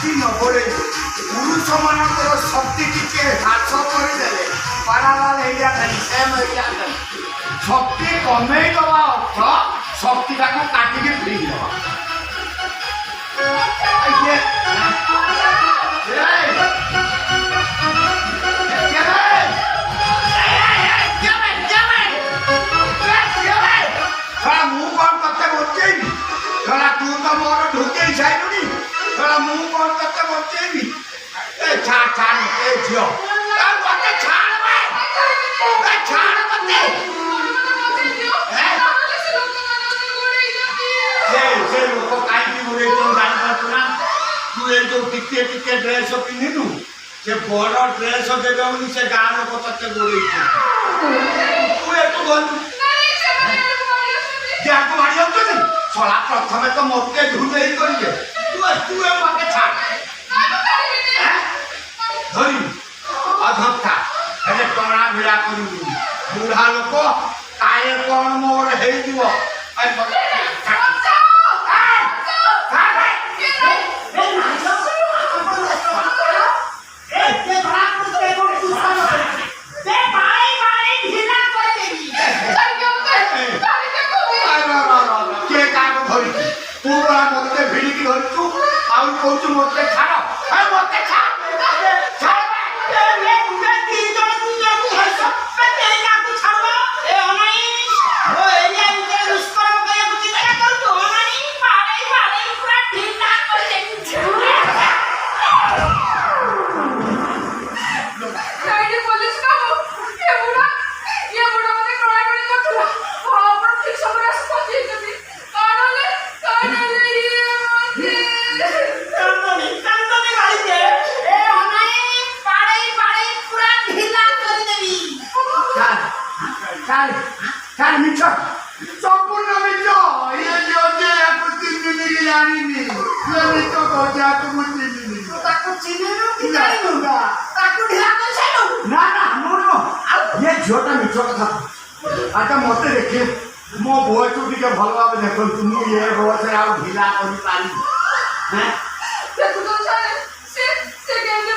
ଶକ୍ତି ନ ବଢ଼େଇ ପୁରୁଷମାନଙ୍କର ଶକ୍ତି ଟିକେ ହ୍ରାସ କରିଦେଲେ ପାରାଲାଲ ହେଇଯାନ୍ତାନି ସେମ୍ ହେଇଯାନ୍ତାନି। ଶକ୍ତି କମେଇ ଦେବା ଅର୍ଥ ଶକ୍ତିଟାକୁ କାଟିକି ଫିଙ୍ଗି ଦେବା। ମୁଁ କଣ ତତେ ବଞ୍ଚେଇବି? ତୁ ତ ମୋର ଢୁକେଇ ସାଇଲୁଣି। ମୁଁ କଣ ତତେ ବଞ୍ଚେଇବି? ଛାଡ଼ ଛାଡ଼ ଏ ଝିଅ ମତେ ଛାଡ଼ ଛାଡ଼ ମତେ। ସେ ଲୋକ କାହିଁକି ଗୋଡ଼େଇଛୁ ଜାଣିପାରୁଛୁ ନା? ତୁ ଏ ଯୋଉ ଟିକେ ଟିକେ ଡ୍ରେସ ପିନ୍ଧିଲୁ ସେ ବଡ଼ ଡ୍ରେସ ଦେବେ ବୋଲି ସେ ଗାଁ ଲୋକ ତତେ ଗୋଡ଼େଇଛୁ। ତୁ ଏଠୁ ଗଲୁ ଯାହାକୁ ମାଡ଼ି ଯାଉଛନ୍ତି ଶଳା ପ୍ରଥମେ ତ ମତେ ଝୁଲେଇ କରିବେ। ତୁ ମତେ ଛାଡ଼ ଧରିବି ଅଧକ୍କା ହେଲେ ଟଣା ଭିଡ଼ା କରିବୁ। ବୁଢ଼ା ଲୋକ କାଳେ କଣ ମୋର ହେଇଯିବ। କହୁଛୁ ମତେ ଛାଡ଼ ମତେ মিছ সম্পূর্ণ মিছ। ইয়ে যে একটু চিনি জানিনি মিছ কହୁଛି ଆକୁ ମୁଁ ଚିହ୍ନିନି। ତାକୁ ଚିହ୍ନିନୁ କି ଜାଣିନୁ ତାକୁ ଢିଲା କରିସାଇଲୁ? ନା ନା ମୋର ଇଏ ଝିଅଟା ମିଛ କଥା। ଆଚ୍ଛା ମତେ ଦେଖେ ମୋ ବୟସକୁ ଟିକେ ଭଲ ଭାବେ ଦେଖନ୍ତୁ। ମୁଁ ଏ ବୟସରେ ଆଉ ଢିଲା କରିପାରିବି? ଦେଖୁଛ ସେ କେମିତି